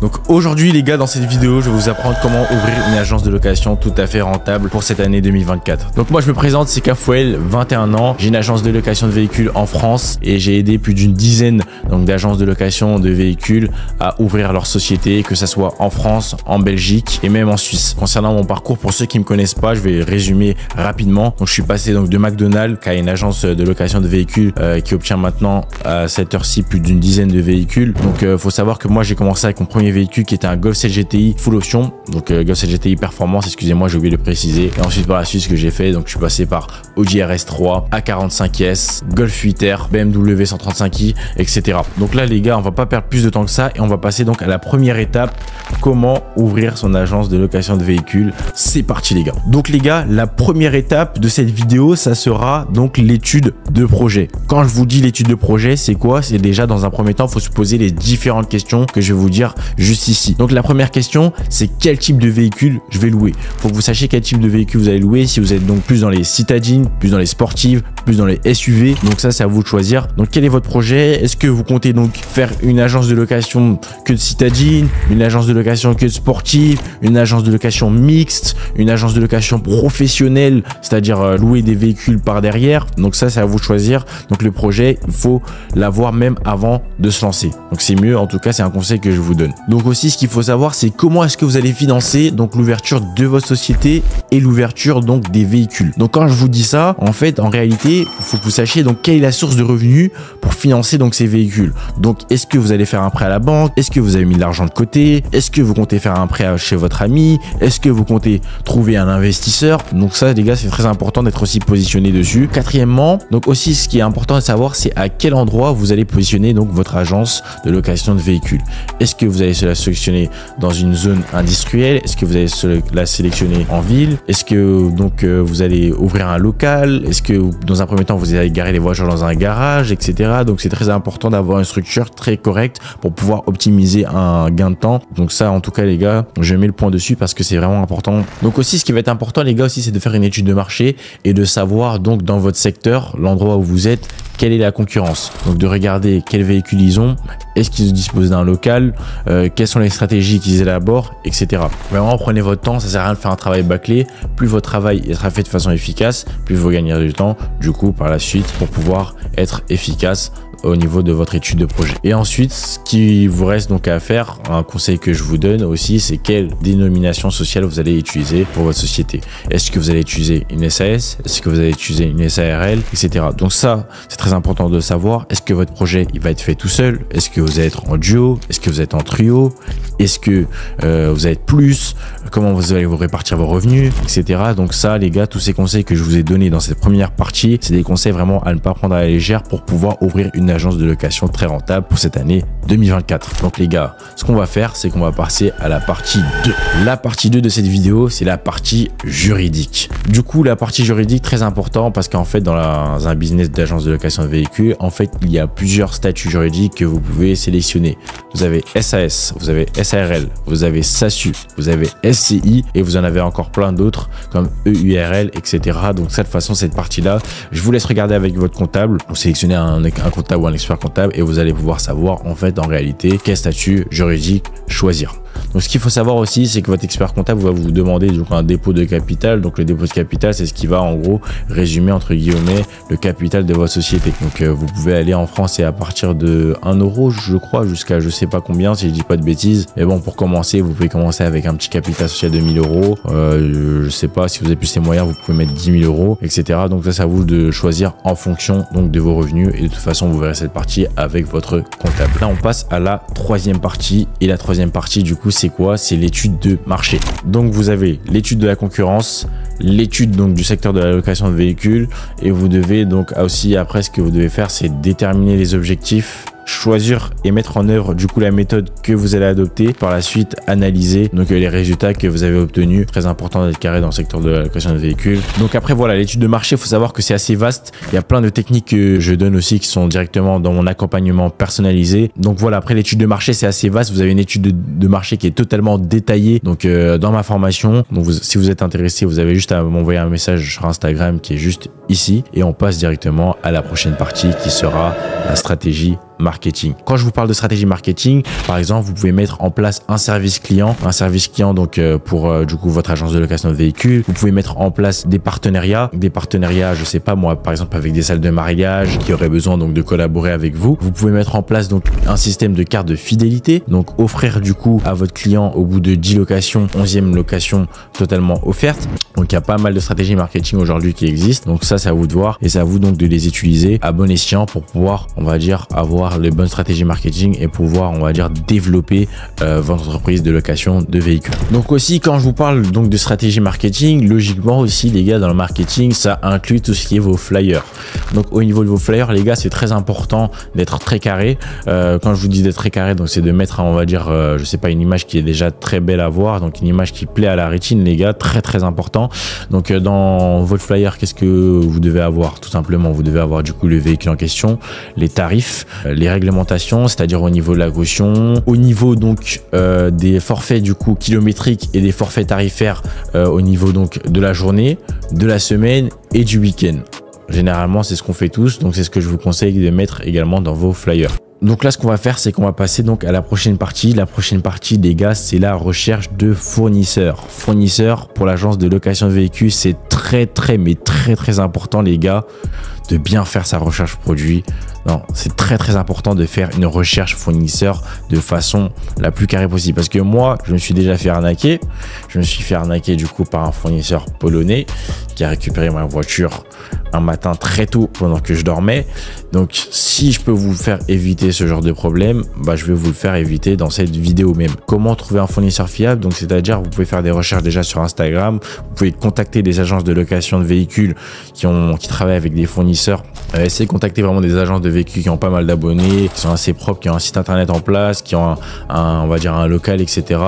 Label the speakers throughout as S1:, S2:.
S1: Donc aujourd'hui les gars, dans cette vidéo je vais vous apprendre comment ouvrir une agence de location tout à fait rentable pour cette année 2024. Donc moi je me présente, c'est Kafouel, 21 ans, j'ai une agence de location de véhicules en France et j'ai aidé plus d'une dizaine d'agences de location de véhicules à ouvrir leur société, que ça soit en France, en Belgique et même en Suisse. Concernant mon parcours, pour ceux qui me connaissent pas, je vais résumer rapidement. Donc je suis passé donc de McDonald's, qui a une agence de location de véhicules qui obtient maintenant à cette heure-ci plus d'une dizaine de véhicules. Donc faut savoir que moi j'ai commencé avec mon premier véhicule qui était un Golf 7 GTI full option, donc Golf 7 GTI performance, excusez-moi, j'ai oublié de le préciser. Et ensuite par la suite ce que j'ai fait, donc je suis passé par Audi RS3, A45S, Golf 8R, BMW 135i, etc. Donc là les gars, on va pas perdre plus de temps que ça et on va passer donc à la première étape, comment ouvrir son agence de location de véhicules. C'est parti les gars. Donc les gars, la première étape de cette vidéo, ça sera donc l'étude de projet. Quand je vous dis l'étude de projet, c'est quoi? C'est déjà dans un premier temps, il faut se poser les différentes questions que je vais vous dire juste ici. Donc la première question, c'est quel type de véhicule je vais louer. Faut que vous sachiez quel type de véhicule vous allez louer. Si vous êtes donc plus dans les citadines, plus dans les sportives, plus dans les SUV, donc ça c'est à vous de choisir. Donc quel est votre projet? Est-ce que vous comptez donc faire une agence de location que de citadine, une agence de location que de sportive, une agence de location mixte, une agence de location professionnelle, c'est-à-dire louer des véhicules par derrière? Donc ça c'est à vous de choisir. Donc le projet, il faut l'avoir même avant de se lancer. Donc c'est mieux, en tout cas c'est un conseil que je vous donne. Donc aussi ce qu'il faut savoir, c'est comment est-ce que vous allez financer donc l'ouverture de votre société et l'ouverture donc des véhicules. Donc quand je vous dis ça, en fait en réalité il faut que vous sachiez donc quelle est la source de revenus pour financer donc ces véhicules. Donc est-ce que vous allez faire un prêt à la banque? Est-ce que vous avez mis de l'argent de côté? Est-ce que vous comptez faire un prêt chez votre ami? Est-ce que vous comptez trouver un investisseur? Donc ça les gars, c'est très important d'être aussi positionné dessus. Quatrièmement, donc aussi ce qui est important de savoir, c'est à quel endroit vous allez positionner donc votre agence de location de véhicules. Est-ce que vous allez la sélectionner dans une zone industrielle? Est-ce que vous allez la sélectionner en ville? Est-ce que donc vous allez ouvrir un local? Est-ce que dans un premier temps vous allez garer les voitures dans un garage, etc. Donc c'est très important d'avoir une structure très correcte pour pouvoir optimiser un gain de temps. Donc ça en tout cas les gars, je mets le point dessus parce que c'est vraiment important. Donc aussi ce qui va être important les gars aussi, c'est de faire une étude de marché et de savoir donc dans votre secteur, l'endroit où vous êtes, quelle est la concurrence. Donc de regarder quels véhicules ils ont, est-ce qu'ils disposent d'un local, quelles sont les stratégies qu'ils élaborent, etc. Vraiment prenez votre temps, ça sert à rien de faire un travail bâclé. Plus votre travail sera fait de façon efficace, plus vous gagnerez du temps du coup par la suite pour pouvoir être efficace au niveau de votre étude de projet. Et ensuite, ce qui vous reste donc à faire, un conseil que je vous donne aussi, c'est quelle dénomination sociale vous allez utiliser pour votre société. Est-ce que vous allez utiliser une SAS? Est-ce que vous allez utiliser une SARL, etc. Donc ça, c'est très important de savoir. Est-ce que votre projet, il va être fait tout seul? Est-ce que vous allez être en duo? Est-ce que vous êtes en trio? Est-ce que vous allez être plus? Comment vous allez vous répartir vos revenus, etc. Donc ça, les gars, tous ces conseils que je vous ai donnés dans cette première partie, c'est des conseils vraiment à ne pas prendre à la légère pour pouvoir ouvrir une agence de location très rentable pour cette année 2024. Donc les gars, ce qu'on va faire, c'est qu'on va passer à la partie 2. La partie 2 de cette vidéo, c'est la partie juridique. Du coup, la partie juridique, très important parce qu'en fait, dans un business d'agence de location de véhicules, en fait, il y a plusieurs statuts juridiques que vous pouvez sélectionner. Vous avez SAS, vous avez SARL, vous avez SASU, vous avez SCI et vous en avez encore plein d'autres comme EURL, etc. Donc ça, de toute façon, cette partie-là, je vous laisse regarder avec votre comptable. Vous sélectionnez un comptable ou un expert comptable et vous allez pouvoir savoir en fait en réalité quel statut juridique choisir. Donc ce qu'il faut savoir aussi, c'est que votre expert comptable va vous demander donc un dépôt de capital. Donc le dépôt de capital, c'est ce qui va en gros résumer entre guillemets le capital de votre société. Donc vous pouvez aller en France et à partir de 1 euro je crois jusqu'à je sais pas combien si je dis pas de bêtises. Mais bon, pour commencer, vous pouvez commencer avec un petit capital social de 1000 euros. Je sais pas si vous avez plus les moyens, vous pouvez mettre 10 000 euros, etc. Donc ça, c'est à vous de choisir en fonction donc de vos revenus et de toute façon vous verrez cette partie avec votre comptable. Là on passe à la troisième partie et la troisième partie du coup c'est quoi? C'est l'étude de marché. Donc vous avez l'étude de la concurrence, l'étude donc du secteur de la location de véhicules et vous devez donc aussi après ce que vous devez faire, c'est déterminer les objectifs, choisir et mettre en œuvre du coup la méthode que vous allez adopter, par la suite analyser donc les résultats que vous avez obtenus. Très important d'être carré dans le secteur de la location de véhicules. Donc après voilà, l'étude de marché, il faut savoir que c'est assez vaste, il y a plein de techniques que je donne aussi qui sont directement dans mon accompagnement personnalisé. Donc voilà, après l'étude de marché c'est assez vaste, vous avez une étude de marché qui est totalement détaillée donc dans ma formation. Donc si vous êtes intéressé, vous avez juste à m'envoyer un message sur Instagram qui est juste ici et on passe directement à la prochaine partie qui sera la stratégie marketing. Quand je vous parle de stratégie marketing, par exemple, vous pouvez mettre en place un service client donc pour du coup votre agence de location de véhicules. Vous pouvez mettre en place des partenariats, je sais pas moi, par exemple avec des salles de mariage qui auraient besoin donc de collaborer avec vous. Vous pouvez mettre en place donc un système de carte de fidélité, donc offrir du coup à votre client au bout de 10 locations, 11e location totalement offerte. Donc il y a pas mal de stratégies marketing aujourd'hui qui existent. Donc ça, c'est à vous de voir et c'est à vous donc de les utiliser à bon escient pour pouvoir, on va dire, avoir les bonnes stratégies marketing et pouvoir, on va dire, développer votre entreprise de location de véhicules. Donc aussi, quand je vous parle donc de stratégie marketing, logiquement aussi les gars, dans le marketing, ça inclut tout ce qui est vos flyers. Donc au niveau de vos flyers, les gars, c'est très important d'être très carré. Quand je vous dis d'être très carré, donc c'est de mettre, on va dire, je sais pas, une image qui est déjà très belle à voir, donc une image qui plaît à la rétine, les gars, très important. Donc dans votre flyer, qu'est-ce que vous devez avoir? Tout simplement, vous devez avoir du coup le véhicule en question, les tarifs, les réglementations, c'est-à-dire au niveau de la caution, au niveau donc des forfaits du coup kilométriques et des forfaits tarifaires au niveau donc de la journée, de la semaine et du week-end. Généralement, c'est ce qu'on fait tous, donc c'est ce que je vous conseille de mettre également dans vos flyers. Donc là, ce qu'on va faire, c'est qu'on va passer donc à la prochaine partie. La prochaine partie, les gars, c'est la recherche de fournisseurs. Fournisseurs pour l'agence de location de véhicules, c'est très important, les gars, de bien faire sa recherche produit. Non, c'est très important de faire une recherche fournisseur de façon la plus carrée possible. Parce que moi, je me suis déjà fait arnaquer. Je me suis fait arnaquer du coup par un fournisseur polonais qui a récupéré ma voiture un matin très tôt pendant que je dormais. Donc, si je peux vous faire éviter ce genre de problème, bah, je vais vous le faire éviter dans cette vidéo même. Comment trouver un fournisseur fiable? Donc, c'est-à-dire, vous pouvez faire des recherches déjà sur Instagram. Vous pouvez contacter des agences de location de véhicules qui travaillent avec des fournisseurs. Essayez de contacter vraiment des agences de véhicules qui ont pas mal d'abonnés, qui sont assez propres, qui ont un site internet en place, qui ont on va dire un local, etc.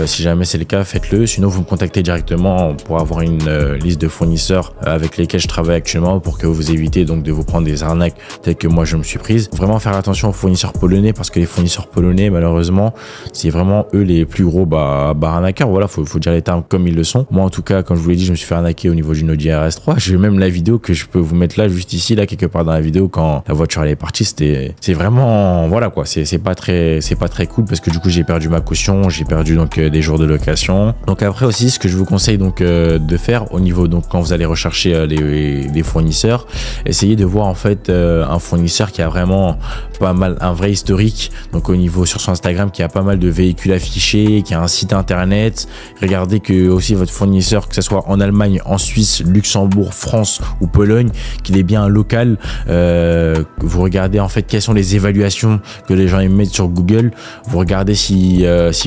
S1: Si jamais c'est le cas, faites-le. Sinon, vous me contactez directement pour avoir une liste de fournisseurs avec lesquels je travaille actuellement pour que vous évitez donc de vous prendre des arnaques telles que moi je me suis prise. Vraiment faire attention aux fournisseurs polonais parce que les fournisseurs polonais, malheureusement, c'est vraiment eux les plus gros arnaqueurs. Voilà, faut dire les termes comme ils le sont. Moi, en tout cas, comme je vous l'ai dit, je me suis fait arnaquer au niveau d'une Audi RS3. J'ai même la vidéo que je peux vous mettre là, juste ici, là, quelque part dans la vidéo, quand la voiture elle est partie. C'est vraiment, voilà quoi, c'est pas très cool parce que du coup j'ai perdu ma caution, j'ai perdu donc des jours de location. Donc après aussi, ce que je vous conseille donc de faire au niveau, donc quand vous allez rechercher les fournisseurs, essayez de voir en fait un fournisseur qui a vraiment pas mal, un vrai historique, donc au niveau sur son Instagram, qui a pas mal de véhicules affichés, qui a un site internet. Regardez que aussi votre fournisseur, que ce soit en Allemagne, en Suisse, Luxembourg, France ou Pologne, qu'il est bien un local. Vous regardez en fait quelles sont les évaluations que les gens mettent sur Google. Vous regardez si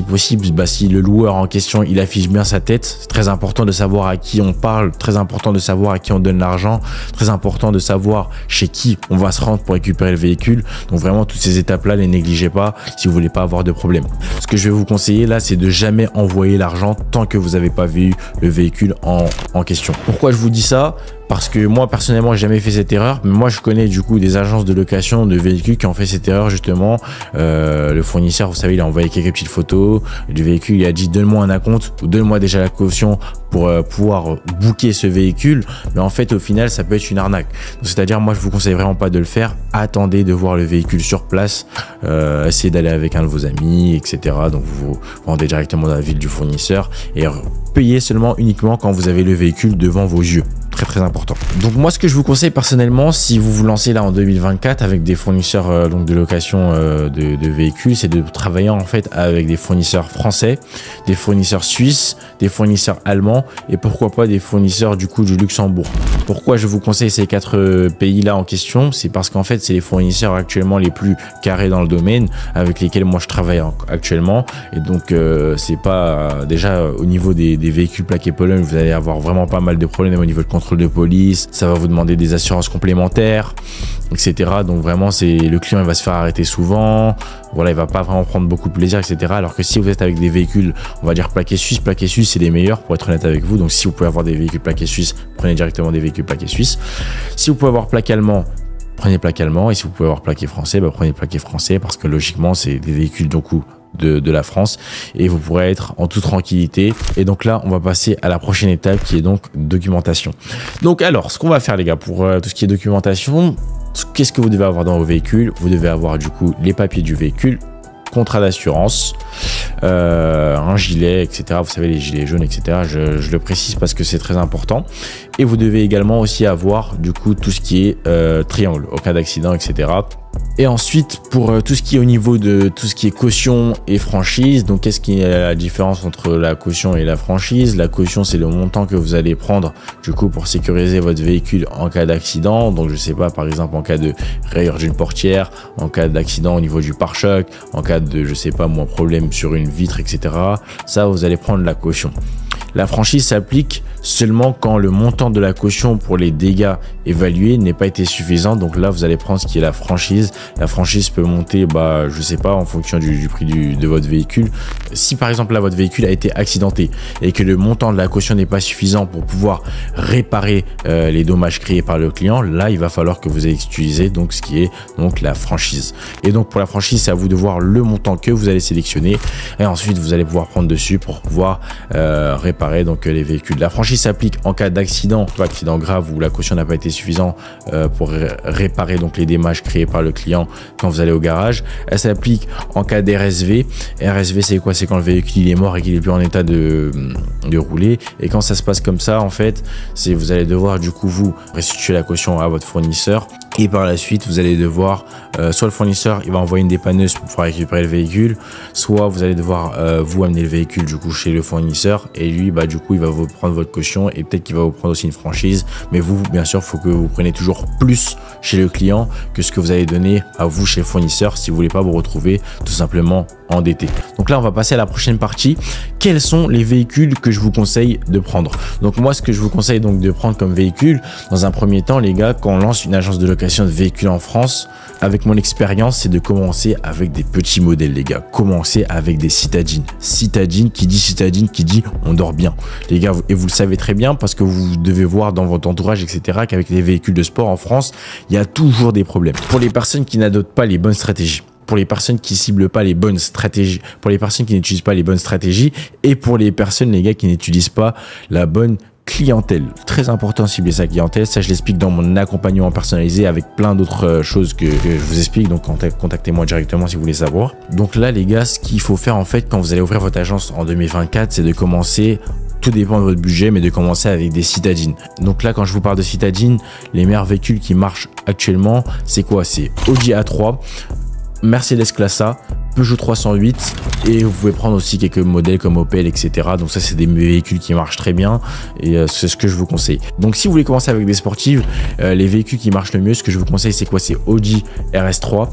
S1: possible, si le loueur en question il affiche bien sa tête. C'est très important de savoir à qui on parle, très important de savoir à qui on donne l'argent, très important de savoir chez qui on va se rendre pour récupérer le véhicule. Donc vraiment toutes ces étapes là, les négligez pas si vous voulez pas avoir de problème. Ce que je vais vous conseiller là, c'est de jamais envoyer l'argent tant que vous n'avez pas vu le véhicule en question. Pourquoi je vous dis ça? Parce que moi, personnellement, j'ai jamais fait cette erreur. Mais moi, je connais du coup des agences de location de véhicules qui ont fait cette erreur justement. Le fournisseur, vous savez, il a envoyé quelques petites photos du véhicule. Il a dit, donne-moi un acompte ou donne-moi déjà la caution pour pouvoir booker ce véhicule. Mais en fait, au final, ça peut être une arnaque. C'est-à-dire, moi, je vous conseille vraiment pas de le faire. Attendez de voir le véhicule sur place. Essayez d'aller avec un de vos amis, etc. Donc, vous rendez directement dans la ville du fournisseur et payez seulement uniquement quand vous avez le véhicule devant vos yeux. Très important. Donc moi, ce que je vous conseille personnellement, si vous vous lancez là en 2024 avec des fournisseurs donc de location de véhicules, c'est de travailler en fait avec des fournisseurs français, des fournisseurs suisses, des fournisseurs allemands et pourquoi pas des fournisseurs du coup du Luxembourg. Pourquoi je vous conseille ces 4 pays là en question? C'est parce qu'en fait c'est les fournisseurs actuellement les plus carrés dans le domaine avec lesquels moi je travaille actuellement et donc c'est pas déjà au niveau des véhicules plaqués Pologne, vous allez avoir vraiment pas mal de problèmes au niveau de contrôle de police, ça va vous demander des assurances complémentaires, etc. Donc vraiment, le client il va se faire arrêter souvent, voilà, il va pas vraiment prendre beaucoup de plaisir, etc. Alors que si vous êtes avec des véhicules, on va dire plaqués suisses c'est les meilleurs pour être honnête avec vous. Donc si vous pouvez avoir des véhicules plaqués suisses, prenez directement des véhicules plaqués suisses. Si vous pouvez avoir plaqué allemand, prenez plaqué allemand, et si vous pouvez avoir plaqué français, prenez plaqué français parce que logiquement c'est des véhicules donc de la France et vous pourrez être en toute tranquillité. Et donc là on va passer à la prochaine étape qui est donc documentation. Donc alors ce qu'on va faire les gars pour tout ce qui est documentation, Qu'est-ce que vous devez avoir dans vos véhicules? Vous devez avoir du coup les papiers du véhicule, contrat d'assurance, un gilet, etc. Vous savez, les gilets jaunes, etc. Je le précise parce que c'est très important. Et vous devez également aussi avoir du coup tout ce qui est triangle au cas d'accident, etc. Et ensuite, pour tout ce qui est au niveau de tout ce qui est caution et franchise, donc qu'est-ce qui est la différence entre la caution et la franchise? La caution, c'est le montant que vous allez prendre du coup pour sécuriser votre véhicule en cas d'accident. Donc je sais pas, par exemple en cas de rayure d'une portière, en cas d'accident au niveau du pare-choc, en cas de, je sais pas moi, problème sur une vitre, etc. Ça, vous allez prendre la caution. La franchise s'applique seulement quand le montant de la caution pour les dégâts évalués n'est pas été suffisant. Donc là, vous allez prendre ce qui est la franchise. La franchise peut monter, je sais pas, en fonction du prix de votre véhicule. Si par exemple là, votre véhicule a été accidenté et que le montant de la caution n'est pas suffisant pour pouvoir réparer les dommages créés par le client, là, il va falloir que vous utilisez donc ce qui est donc la franchise. Et donc pour la franchise, c'est à vous de voir le montant que vous allez sélectionner et ensuite vous allez pouvoir prendre dessus pour pouvoir réparer donc les véhicules. La franchise s'applique en cas d'accident, accident grave où la caution n'a pas été suffisante pour réparer donc les dommages créés par le client quand vous allez au garage. Elle s'applique en cas d'RSV. RSV, c'est quoi? C'est quand le véhicule il est mort et qu'il est plus en état de rouler. Et quand ça se passe comme ça, en fait, c'est vous allez devoir du coup vous restituer la caution à votre fournisseur. Et par la suite, vous allez devoir, soit le fournisseur, il va envoyer une dépanneuse pour pouvoir récupérer le véhicule, soit vous allez devoir vous amener le véhicule du coup chez le fournisseur et lui, du coup, il va vous prendre votre caution et peut-être qu'il va vous prendre aussi une franchise. Mais vous, bien sûr, il faut que vous preniez toujours plus chez le client que ce que vous allez donner à vous chez le fournisseur si vous voulez pas vous retrouver tout simplement endetté. Donc là, on va passer à la prochaine partie. Quels sont les véhicules que je vous conseille de prendre? Donc moi, ce que je vous conseille donc de prendre comme véhicule, dans un premier temps, les gars, quand on lance une agence de location de véhicules en France, avec mon expérience, c'est de commencer avec des petits modèles, les gars. Commencez avec des citadines. Citadine, qui dit on dort bien. Les gars, et vous le savez très bien parce que vous devez voir dans votre entourage, etc., qu'avec les véhicules de sport en France, il y a toujours des problèmes. Pour les personnes qui n'adoptent pas les bonnes stratégies, pour les personnes qui ciblent pas les bonnes stratégies, pour les personnes qui n'utilisent pas les bonnes stratégies et pour les personnes, les gars, qui n'utilisent pas la bonne clientèle. Très important de cibler sa clientèle. Ça, je l'explique dans mon accompagnement personnalisé avec plein d'autres choses que je vous explique. Donc, contactez-moi directement si vous voulez savoir. Donc là, les gars, ce qu'il faut faire en fait quand vous allez ouvrir votre agence en 2024, c'est de commencer. Tout dépend de votre budget, mais de commencer avec des citadines. Donc là, quand je vous parle de citadines, les meilleurs véhicules qui marchent actuellement, c'est quoi? C'est Audi A3, Mercedes Classe A, Peugeot 308 et vous pouvez prendre aussi quelques modèles comme Opel, etc. Donc ça, c'est des véhicules qui marchent très bien et c'est ce que je vous conseille. Donc si vous voulez commencer avec des sportives, les véhicules qui marchent le mieux, ce que je vous conseille, c'est quoi? C'est Audi RS3,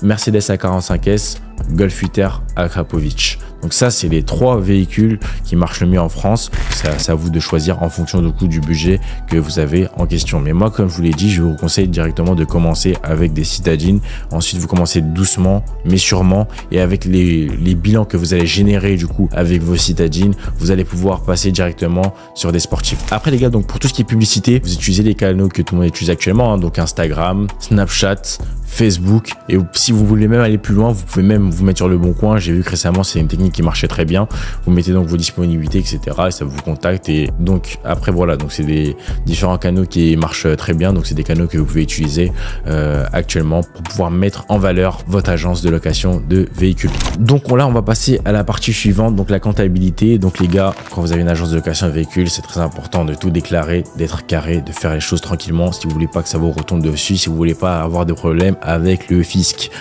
S1: Mercedes A45S, Golf 8R Akrapovic. Donc ça, c'est les 3 véhicules qui marchent le mieux en France. C'est à vous de choisir en fonction du coût du budget que vous avez en question. Mais moi, comme je vous l'ai dit, je vous conseille directement de commencer avec des citadines. Ensuite, vous commencez doucement, mais sûrement. Et avec les bilans que vous allez générer du coup avec vos citadines, vous allez pouvoir passer directement sur des sportifs. Après les gars, donc pour tout ce qui est publicité, vous utilisez les canaux que tout le monde utilise actuellement, hein, donc Instagram, Snapchat, Facebook. Et si vous voulez même aller plus loin, vous pouvez même vous mettre sur le bon coin. J'ai vu que récemment, c'est une technique qui marchait très bien. Vous mettez donc vos disponibilités, etc. et ça vous contacte. Et donc après, voilà, donc c'est des différents canaux qui marchent très bien. Donc c'est des canaux que vous pouvez utiliser actuellement pour pouvoir mettre en valeur votre agence de location de véhicules. Donc là, on va passer à la partie suivante, donc la comptabilité. Donc les gars, quand vous avez une agence de location de véhicules, c'est très important de tout déclarer, d'être carré, de faire les choses tranquillement. Si vous voulez pas que ça vous retombe dessus, si vous voulez pas avoir de problème avec le fisc.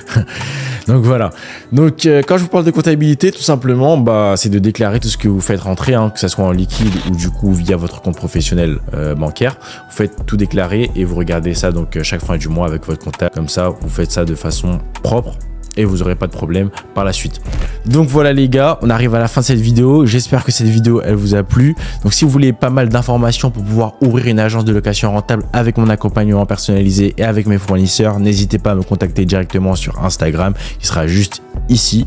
S1: Donc voilà. Donc quand je vous parle de comptabilité, tout simplement, c'est de déclarer tout ce que vous faites rentrer, hein, que ça soit en liquide ou du coup via votre compte professionnel bancaire. Vous faites tout déclarer et vous regardez ça donc chaque fin du mois avec votre comptable. Comme ça, vous faites ça de façon propre et vous n'aurez pas de problème par la suite. Donc voilà les gars, on arrive à la fin de cette vidéo. J'espère que cette vidéo, elle vous a plu. Donc si vous voulez pas mal d'informations pour pouvoir ouvrir une agence de location rentable avec mon accompagnement personnalisé et avec mes fournisseurs, n'hésitez pas à me contacter directement sur Instagram, qui sera juste ici.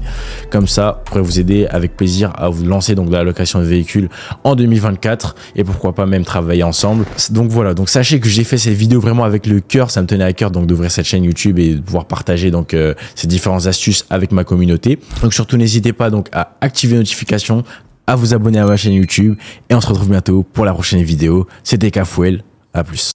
S1: Comme ça, je pourrais vous aider avec plaisir à vous lancer donc dans la location de véhicules en 2024 et pourquoi pas même travailler ensemble. Donc voilà, donc sachez que j'ai fait cette vidéo vraiment avec le cœur. Ça me tenait à cœur donc d'ouvrir cette chaîne YouTube et de pouvoir partager donc ces différentes astuces avec ma communauté. Donc surtout n'hésitez pas donc à activer les notifications, à vous abonner à ma chaîne YouTube et on se retrouve bientôt pour la prochaine vidéo. C'était Kafouel, à plus.